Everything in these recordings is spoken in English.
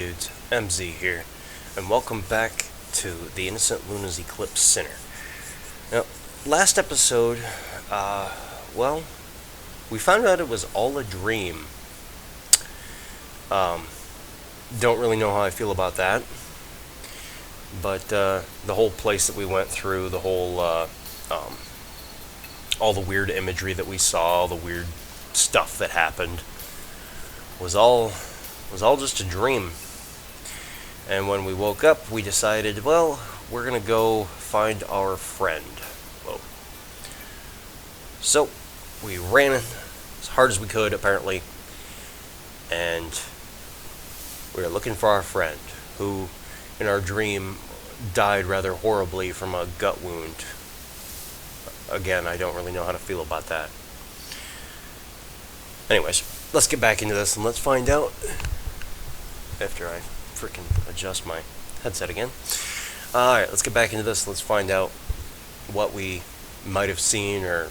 Dudes, MZ here, and welcome back to the Innocent Luna's Eclipse Center. Now, last episode, well, we found out it was all a dream. Um, don't really know how I feel about that, but the whole place that we went through, all the weird imagery that we saw, all the weird stuff that happened, was all just a dream. And when we woke up, we decided, well, we're going to go find our friend. Whoa. So, we ran as hard as we could, apparently, and we were looking for our friend, who, in our dream, died rather horribly from a gut wound. Again, I don't really know how to feel about that. Anyways, let's get back into this and let's find out after I freaking adjust my headset again. Alright, let's get back into this. Let's find out what we might have seen or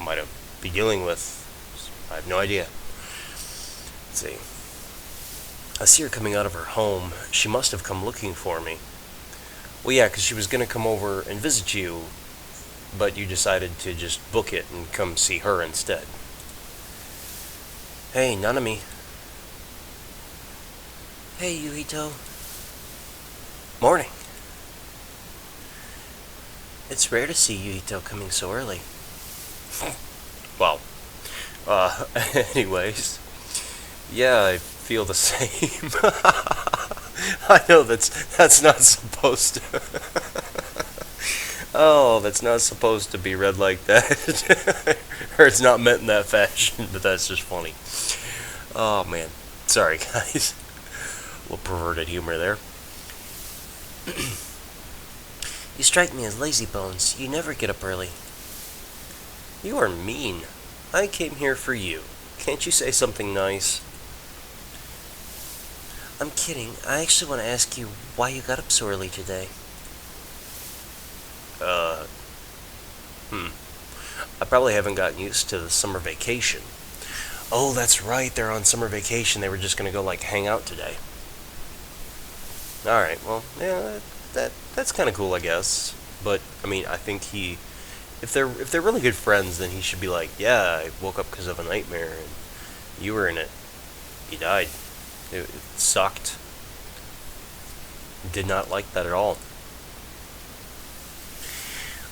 might have be dealing with. I have no idea. Let's see. I see her coming out of her home. She must have come looking for me. Well, yeah, because she was going to come over and visit you, but you decided to just book it and come see her instead. Hey, Nanami. Hey, Yuhito. Morning. It's rare to see Yuhito coming so early. Well, anyways. Yeah, I feel the same. I know that's not supposed to. Oh, that's not supposed to be read like that. Or it's not meant in that fashion, but that's just funny. Oh, man. Sorry, guys. A little perverted humor there. You strike me as lazy bones. You never get up early. You are mean. I came here for you. Can't you say something nice? I'm kidding. I actually want to ask you why you got up so early today. I probably haven't gotten used to the summer vacation. Oh, that's right. They're on summer vacation. They were just going to go, hang out today. Alright, well, yeah, that's kind of cool, I guess. But, I mean, I think if they're really good friends, then he should be like, yeah, I woke up because of a nightmare, and you were in it. You died. It sucked. Did not like that at all.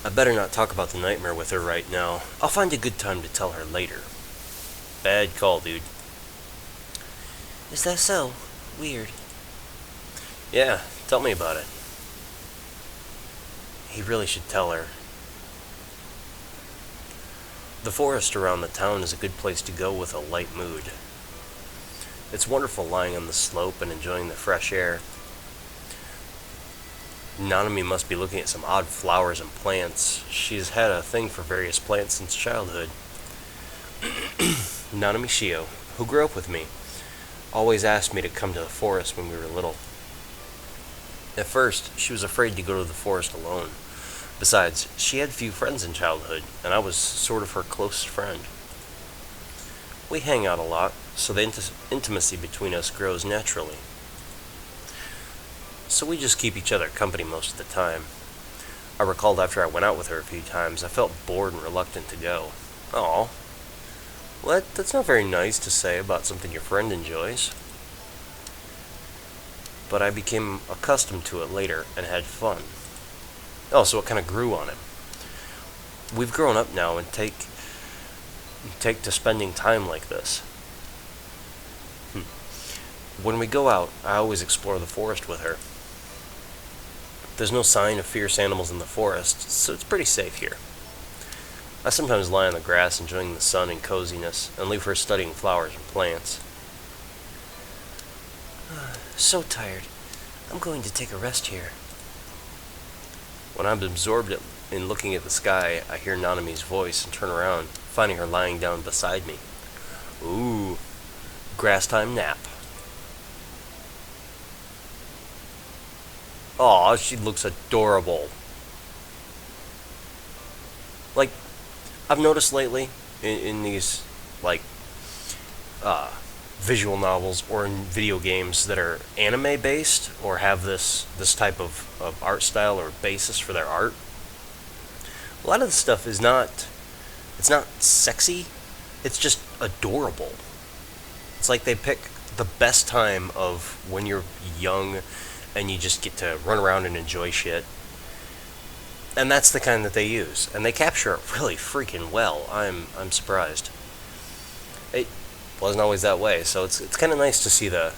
I better not talk about the nightmare with her right now. I'll find a good time to tell her later. Bad call, dude. Is that so? Weird. Yeah, tell me about it. He really should tell her. The forest around the town is a good place to go with a light mood. It's wonderful lying on the slope and enjoying the fresh air. Nanami must be looking at some odd flowers and plants. She's had a thing for various plants since childhood. Nanami Shio, who grew up with me, always asked me to come to the forest when we were little. At first, she was afraid to go to the forest alone. Besides, she had few friends in childhood, and I was sort of her closest friend. We hang out a lot, so the intimacy between us grows naturally. So we just keep each other company most of the time. I recalled after I went out with her a few times, I felt bored and reluctant to go. Aw. Well, that's not very nice to say about something your friend enjoys. But I became accustomed to it later and had fun. Oh, so it kind of grew on him. We've grown up now and take to spending time like this. When we go out, I always explore the forest with her. There's no sign of fierce animals in the forest, so it's pretty safe here. I sometimes lie on the grass enjoying the sun and coziness, and leave her studying flowers and plants. So tired. I'm going to take a rest here. When I'm absorbed in looking at the sky, I hear Nanami's voice and turn around, finding her lying down beside me. Ooh, grass time nap. Aw, she looks adorable. I've noticed lately in these, visual novels or in video games that are anime based or have this type of art style or basis for their art, a lot of the stuff is not, it's not sexy, it's just adorable. It's like they pick the best time of when you're young and you just get to run around and enjoy shit. And that's the kind that they use, and they capture it really freaking well. I'm surprised. It wasn't always that way, so it's kind of nice to see the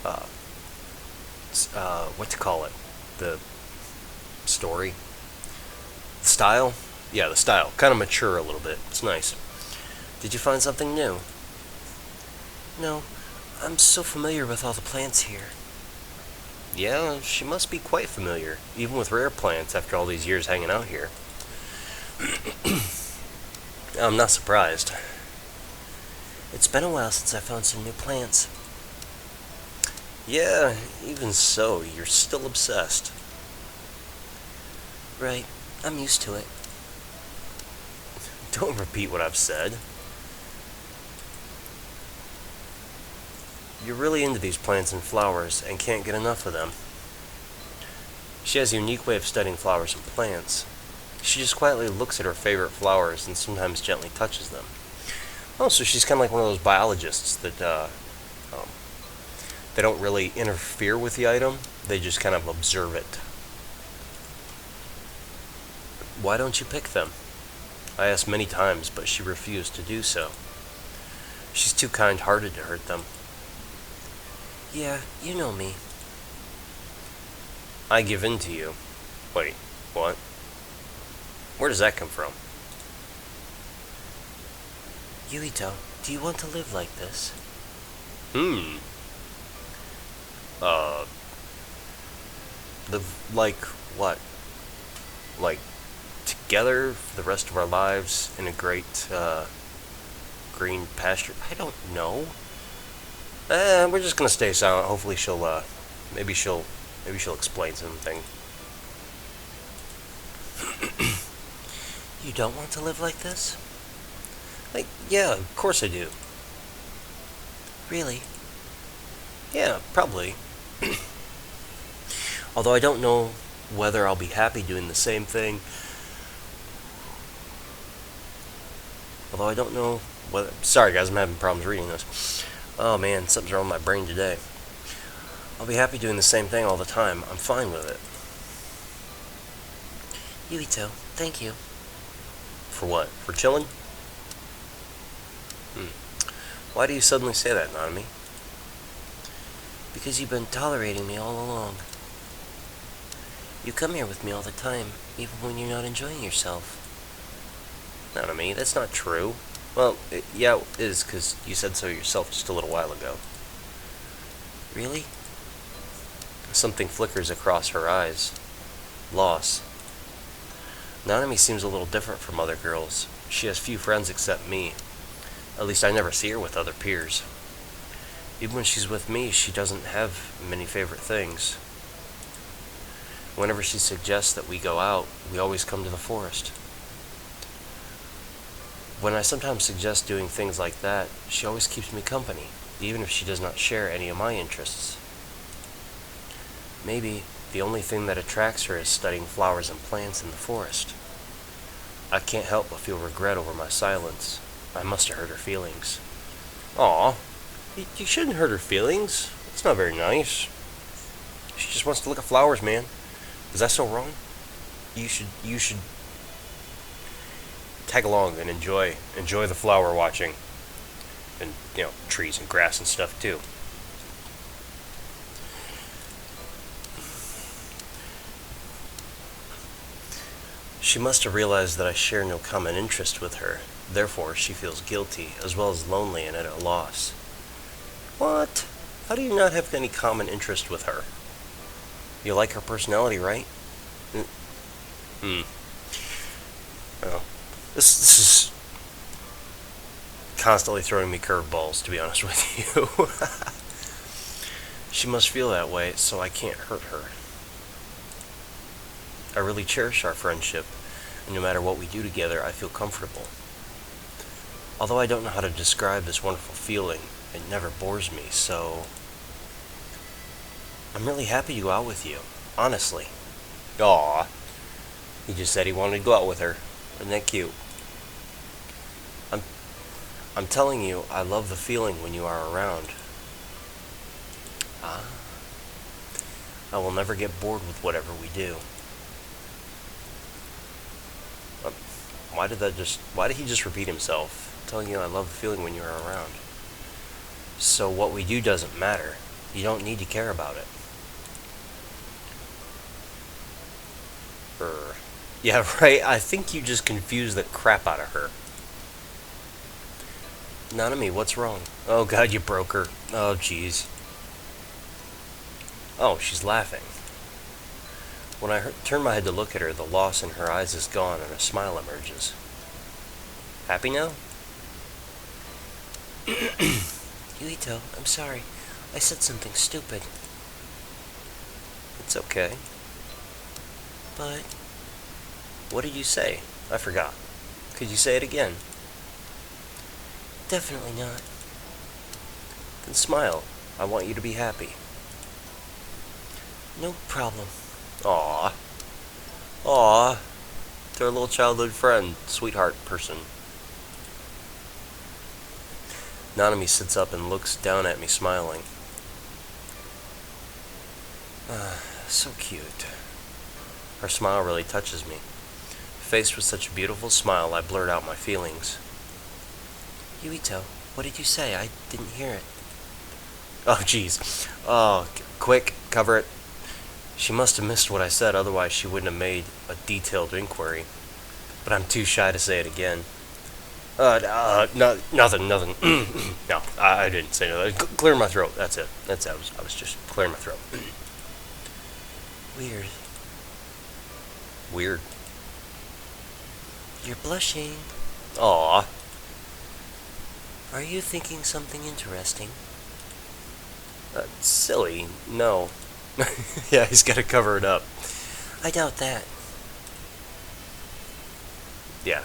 uh, what to call it, the story, the style. Yeah, the style kind of mature a little bit. It's nice. Did you find something new? No, I'm so familiar with all the plants here. Yeah, she must be quite familiar, even with rare plants after all these years hanging out here. I'm not surprised. It's been a while since I found some new plants. Yeah, even so, you're still obsessed. Right, I'm used to it. Don't repeat what I've said. You're really into these plants and flowers and can't get enough of them. She has a unique way of studying flowers and plants. She just quietly looks at her favorite flowers and sometimes gently touches them. Oh, so she's kind of like one of those biologists that they don't really interfere with the item, they just kind of observe it. Why don't you pick them? I asked many times, but she refused to do so. She's too kind-hearted to hurt them. Yeah, you know me. I give in to you. Wait, what? Where does that come from? Yuito, do you want to live like this? Live like what? Like together for the rest of our lives in a great green pasture? I don't know. We're just gonna stay silent. Hopefully maybe she'll explain something. You don't want to live like this? Like, yeah, of course I do. Really? Yeah, probably. Although I don't know whether I'll be happy doing the same thing. Although I don't know whether... Sorry guys, I'm having problems reading this. Oh man, something's wrong with my brain today. I'll be happy doing the same thing all the time. I'm fine with it. Yuito, thank you. For what? For chilling? Why do you suddenly say that, Nanami? Because you've been tolerating me all along. You come here with me all the time, even when you're not enjoying yourself. Nanami, that's not true. Well, yeah, it is, because you said so yourself just a little while ago. Really? Something flickers across her eyes. Loss. Nanami seems a little different from other girls. She has few friends except me. At least I never see her with other peers. Even when she's with me, she doesn't have many favorite things. Whenever she suggests that we go out, we always come to the forest. When I sometimes suggest doing things like that, she always keeps me company, even if she does not share any of my interests. Maybe the only thing that attracts her is studying flowers and plants in the forest. I can't help but feel regret over my silence. I must have hurt her feelings. Aw, you shouldn't hurt her feelings. It's not very nice. She just wants to look at flowers, man. Is that so wrong? You should tag along and enjoy the flower watching. And, trees and grass and stuff too. She must have realized that I share no common interest with her. Therefore, she feels guilty, as well as lonely and at a loss. What? How do you not have any common interest with her? You like her personality, right? Well, this is constantly throwing me curveballs, to be honest with you. She must feel that way, so I can't hurt her. I really cherish our friendship, and no matter what we do together, I feel comfortable. Although I don't know how to describe this wonderful feeling, it never bores me, so I'm really happy to go out with you. Honestly. Aw. He just said he wanted to go out with her. Isn't that cute? I'm I'm telling you, I love the feeling when you are around. Ah. I will never get bored with whatever we do. Um, why did he just repeat himself? I'm telling you, I love the feeling when you are around. So what we do doesn't matter. You don't need to care about it. Er, yeah, right. I think you just confused the crap out of her. Nanami, what's wrong? Oh god, you broke her. Oh jeez. Oh, she's laughing. When I turn my head to look at her, the loss in her eyes is gone and a smile emerges. Happy now? Yuito, I'm sorry. I said something stupid. It's okay. But what did you say? I forgot. Could you say it again? Definitely not. Then smile. I want you to be happy. No problem. Aw. Aw. To our little childhood friend, sweetheart person. Nanami sits up and looks down at me, smiling. So cute. Her smile really touches me. Faced with such a beautiful smile, I blurt out my feelings. Yuito, what did you say? I didn't hear it. Oh, jeez. Oh, quick, cover it. She must have missed what I said, otherwise she wouldn't have made a detailed inquiry. But I'm too shy to say it again. No, nothing. No, I didn't say nothing. Clear my throat, that's it. I was just clearing my throat. Weird. Weird. You're blushing. Aw. Are you thinking something interesting? Silly. No. Yeah, he's got to cover it up. I doubt that. Yeah.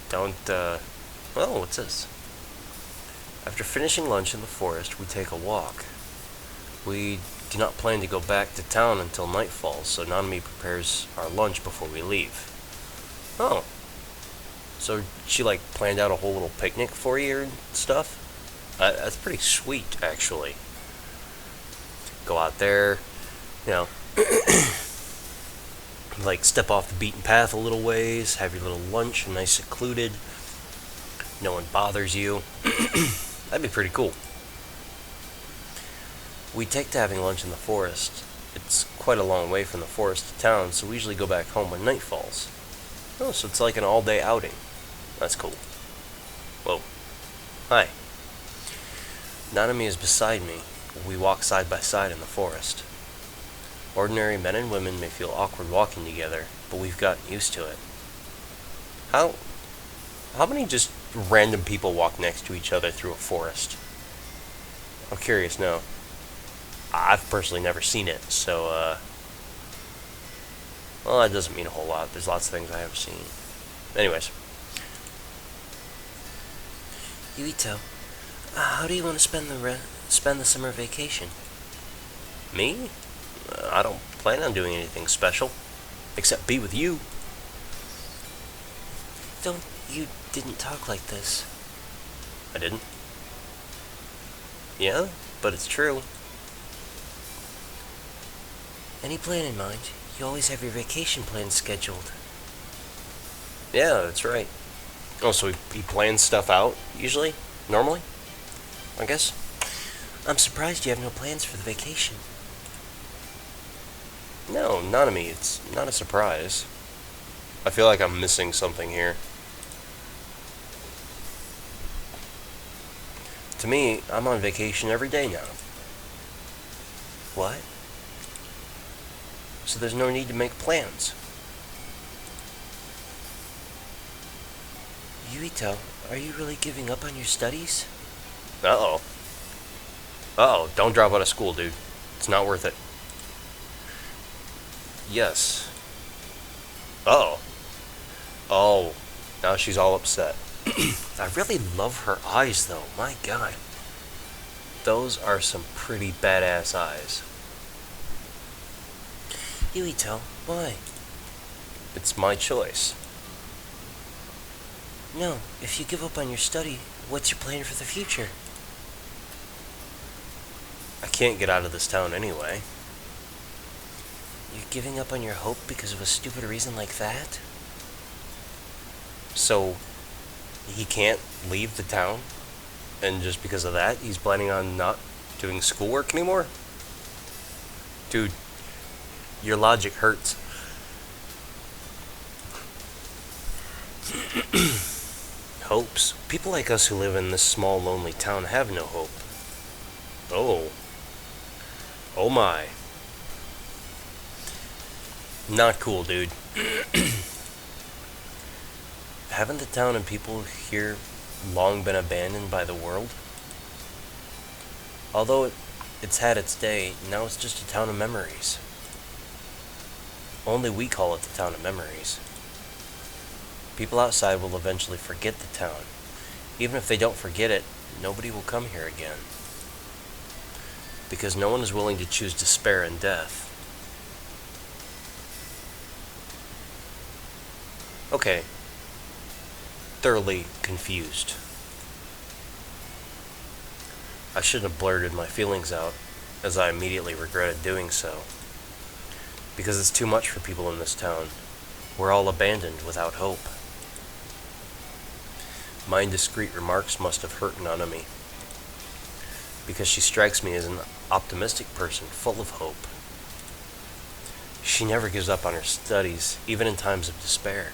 Don't, Oh, what's this? After finishing lunch in the forest, we take a walk. We do not plan to go back to town until night falls, so Nanami prepares our lunch before we leave. Oh. So she, planned out a whole little picnic for you and stuff? That's pretty sweet, actually. Go out there, you know, step off the beaten path a little ways, have your little lunch, nice secluded, no one bothers you. That'd be pretty cool. We take to having lunch in the forest. It's quite a long way from the forest to town, so we usually go back home when night falls. Oh, so it's like an all-day outing. That's cool. Whoa. Hi. Nanami is beside me. We walk side by side in the forest. Ordinary men and women may feel awkward walking together, but we've gotten used to it. How many just random people walk next to each other through a forest? I'm curious now. I've personally never seen it, so, well, that doesn't mean a whole lot. There's lots of things I haven't seen. Anyways. Yuito, how do you want to spend the summer vacation? Me? I don't plan on doing anything special, except be with you. You didn't talk like this. I didn't? Yeah, but it's true. Any plan in mind? You always have your vacation plans scheduled. Yeah, that's right. Oh, so he plans stuff out, usually? Normally? I guess? I'm surprised you have no plans for the vacation. No, Nanami, it's not a surprise. I feel like I'm missing something here. To me, I'm on vacation every day now. What? So there's no need to make plans. Yuito, are you really giving up on your studies? Uh-oh. Uh-oh, don't drop out of school, dude. It's not worth it. Yes. Uh-oh. Oh, now she's all upset. I really love her eyes, though. My god. Those are some pretty badass eyes. Yuito, why? It's my choice. No, if you give up on your study, what's your plan for the future? I can't get out of this town anyway. You're giving up on your hope because of a stupid reason like that? So, he can't leave the town? And just because of that, he's planning on not doing schoolwork anymore? Dude, your logic hurts. Hopes? People like us who live in this small, lonely town have no hope. Oh. Oh my. Not cool, dude. Haven't the town and people here long been abandoned by the world? Although it's had its day, now it's just a town of memories. Only we call it the town of memories. People outside will eventually forget the town. Even if they don't forget it, nobody will come here again. Because no one is willing to choose despair and death. Okay. Thoroughly confused. I shouldn't have blurted my feelings out, as I immediately regretted doing so. Because it's too much for people in this town. We're all abandoned without hope. My indiscreet remarks must have hurt Nanami, because she strikes me as an optimistic person full of hope. She never gives up on her studies, even in times of despair.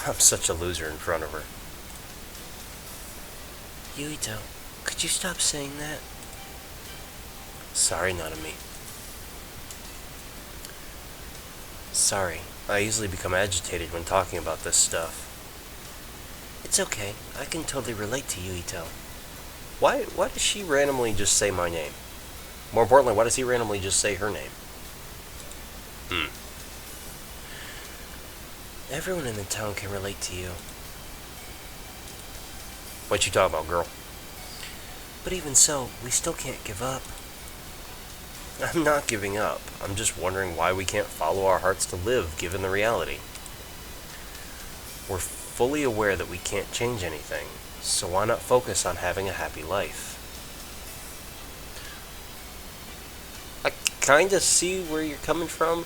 I'm such a loser in front of her. Yuito, could you stop saying that? Sorry, Nanami. Sorry, I easily become agitated when talking about this stuff. It's okay, I can totally relate to Yuito. Why does she randomly just say my name? More importantly, why does he randomly just say her name? Everyone in the town can relate to you. What you talking about, girl? But even so, we still can't give up. I'm not giving up. I'm just wondering why we can't follow our hearts to live, given the reality. We're fully aware that we can't change anything, so why not focus on having a happy life? I kinda see where you're coming from.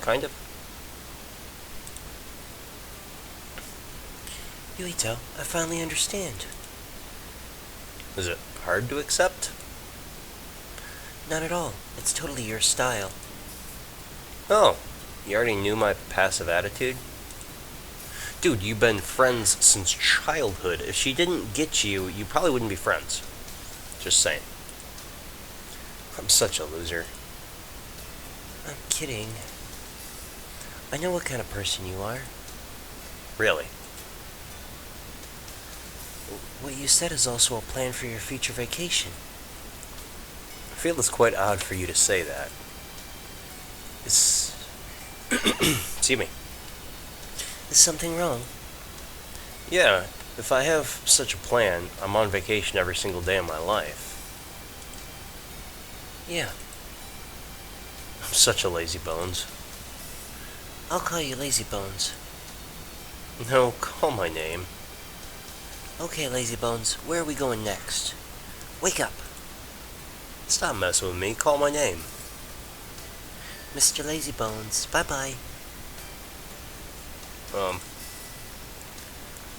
Kind of. Yuito, I finally understand. Is it hard to accept? Not at all. It's totally your style. Oh, you already knew my passive attitude? Dude, you've been friends since childhood. If she didn't get you, you probably wouldn't be friends. Just saying. I'm such a loser. I'm kidding. I know what kind of person you are. Really? What you said is also a plan for your future vacation. I feel it's quite odd for you to say that. Is... Excuse me. Is something wrong? Yeah, if I have such a plan, I'm on vacation every single day of my life. Yeah. I'm such a lazy bones. I'll call you Lazy Bones. No, call my name. Okay, Lazy Bones, where are we going next? Wake up! Stop messing with me, call my name. Mr. Lazy Bones, bye-bye. I'm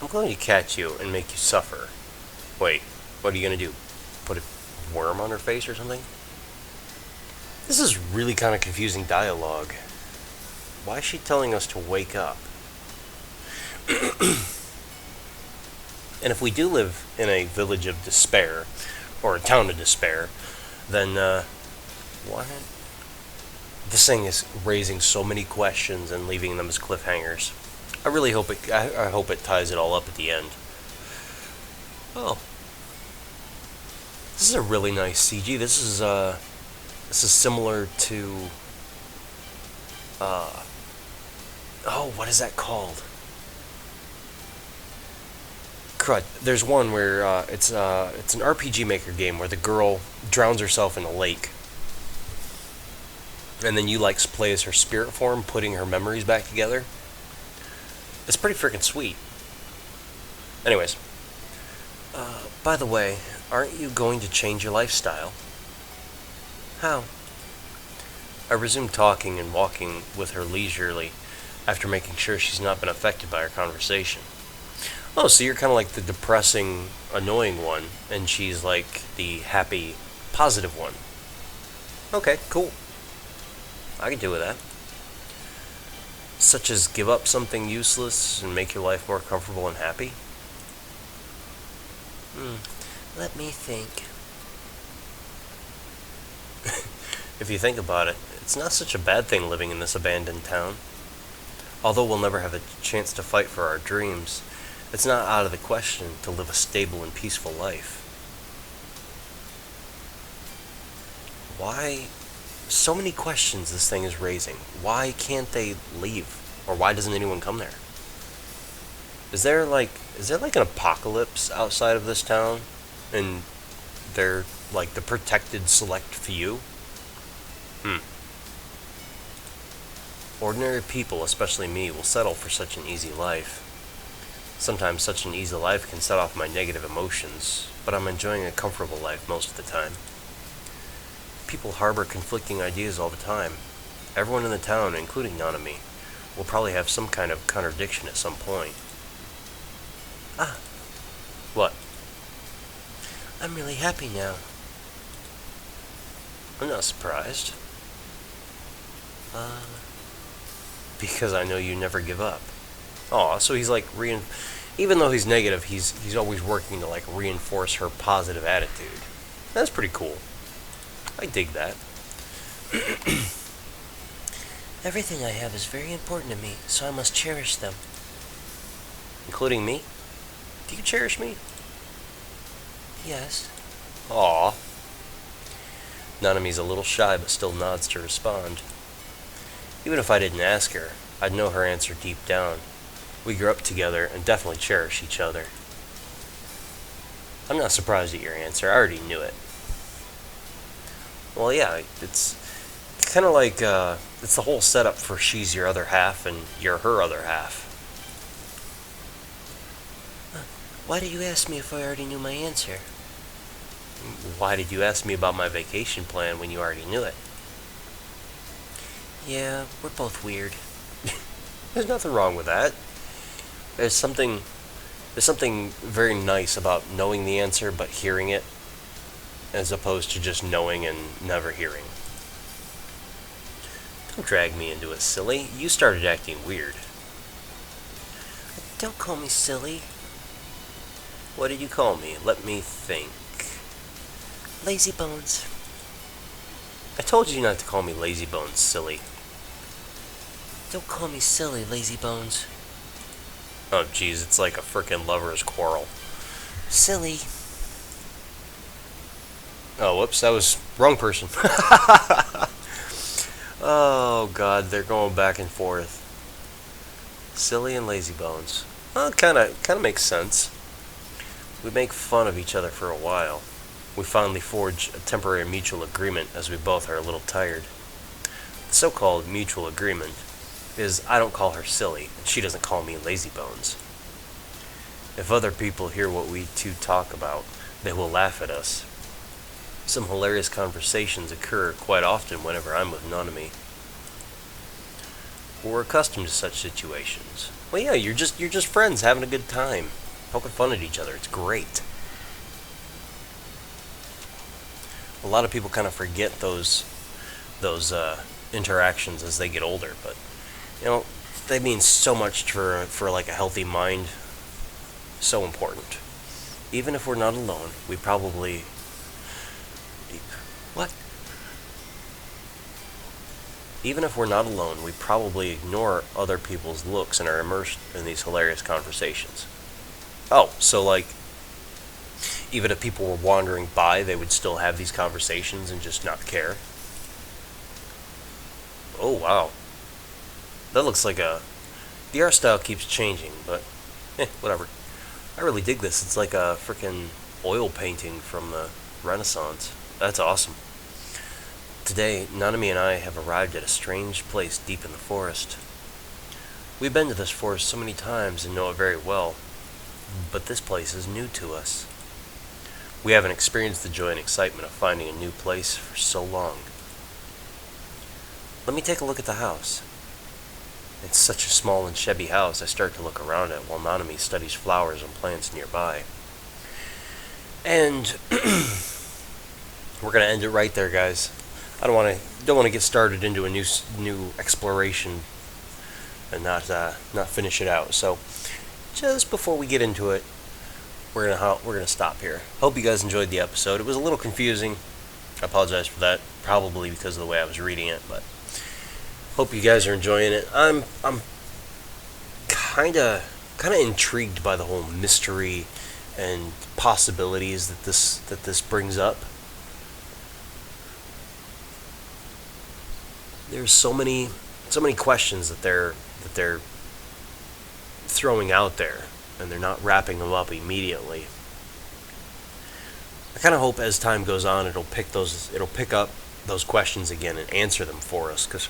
going to catch you and make you suffer. Wait, what are you going to do? Put a worm on her face or something? This is really kind of confusing dialogue. Why is she telling us to wake up? And if we do live in a village of despair, or a town of despair, then, what? This thing is raising so many questions and leaving them as cliffhangers. I really hope I hope it ties it all up at the end. Oh. This is a really nice CG. This is similar to, oh, what is that called? crud. There's one where it's an RPG Maker game where the girl drowns herself in a lake, and then you like play as her spirit form, putting her memories back together. It's pretty freaking sweet. Anyways, by the way, aren't you going to change your lifestyle? How? I resumed talking and walking with her leisurely, after making sure she's not been affected by our conversation. Oh, so you're kind of like the depressing, annoying one, and she's like the happy, positive one. Okay, cool. I can deal with that. Such as give up something useless and make your life more comfortable and happy? Let me think. If you think about it, it's not such a bad thing living in this abandoned town. Although we'll never have a chance to fight for our dreams, it's not out of the question to live a stable and peaceful life. Why? So many questions this thing is raising. Why can't they leave? Or why doesn't anyone come there? Is there like an apocalypse outside of this town? And they're like the protected select few? Ordinary people, especially me, will settle for such an easy life. Sometimes such an easy life can set off my negative emotions, but I'm enjoying a comfortable life most of the time. People harbor conflicting ideas all the time. Everyone in the town, including Nanami, will probably have some kind of contradiction at some point. Ah. What? I'm really happy now. I'm not surprised. Because I know you never give up. Aw, so he's like even though he's negative, he's always working to like reinforce her positive attitude. That's pretty cool. I dig that. Everything I have is very important to me, so I must cherish them. Including me? Do you cherish me? Yes. Aw. Nanami's a little shy, but still nods to respond. Even if I didn't ask her, I'd know her answer deep down. We grew up together and definitely cherish each other. I'm not surprised at your answer. I already knew it. Well, yeah, it's kind of like, it's the whole setup for she's your other half and you're her other half. Why did you ask me if I already knew my answer? Why did you ask me about my vacation plan when you already knew it? Yeah, we're both weird. There's nothing wrong with that. There's something very nice about knowing the answer but hearing it, as opposed to just knowing and never hearing. Don't drag me into it, silly. You started acting weird. Don't call me silly. What did you call me? Let me think. Lazy Bones. I told you not to call me Lazy Bones, silly. Don't call me silly, Lazy Bones. Oh, jeez, it's like a frickin' lover's quarrel. Silly. Oh, whoops, that was wrong person. Oh, God, they're going back and forth. Silly and Lazy Bones. Well, kind of makes sense. We make fun of each other for a while. We finally forge a temporary mutual agreement as we both are a little tired. The so-called mutual agreement is I don't call her silly, and she doesn't call me Lazy Bones. If other people hear what we two talk about, they will laugh at us. Some hilarious conversations occur quite often whenever I'm with Nanami. We're accustomed to such situations. Well, yeah, you're just friends having a good time, poking fun at each other. It's great. A lot of people kind of forget those interactions as they get older, but they mean so much for like a healthy mind. So important. Even if we're not alone, we probably Even if we're not alone, we probably ignore other people's looks and are immersed in these hilarious conversations. Oh, so like, even if people were wandering by, they would still have these conversations and just not care? Oh, wow. That looks like the art style keeps changing, but, whatever. I really dig this. It's like a freaking oil painting from the Renaissance. That's awesome. Today, Nanami and I have arrived at a strange place deep in the forest. We've been to this forest so many times and know it very well, but this place is new to us. We haven't experienced the joy and excitement of finding a new place for so long. Let me take a look at the house. It's such a small and shabby house, I start to look around it while Nanami studies flowers and plants nearby. And we're gonna end it right there, guys. I don't want to get started into a new exploration and not finish it out. So just before we get into it, we're gonna stop here. Hope you guys enjoyed the episode. It was a little confusing. I apologize for that, probably because of the way I was reading it, but hope you guys are enjoying it. I'm kind of intrigued by the whole mystery and possibilities that this brings up. There's so many questions that they're throwing out there, and they're not wrapping them up immediately. I kind of hope as time goes on, it'll pick up those questions again and answer them for us, because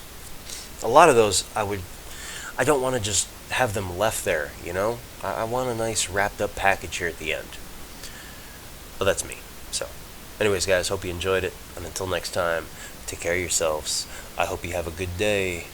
a lot of those I don't want to just have them left there, you know? I want a nice wrapped up package here at the end. But that's me. So, anyways, guys, hope you enjoyed it, and until next time, take care of yourselves. I hope you have a good day.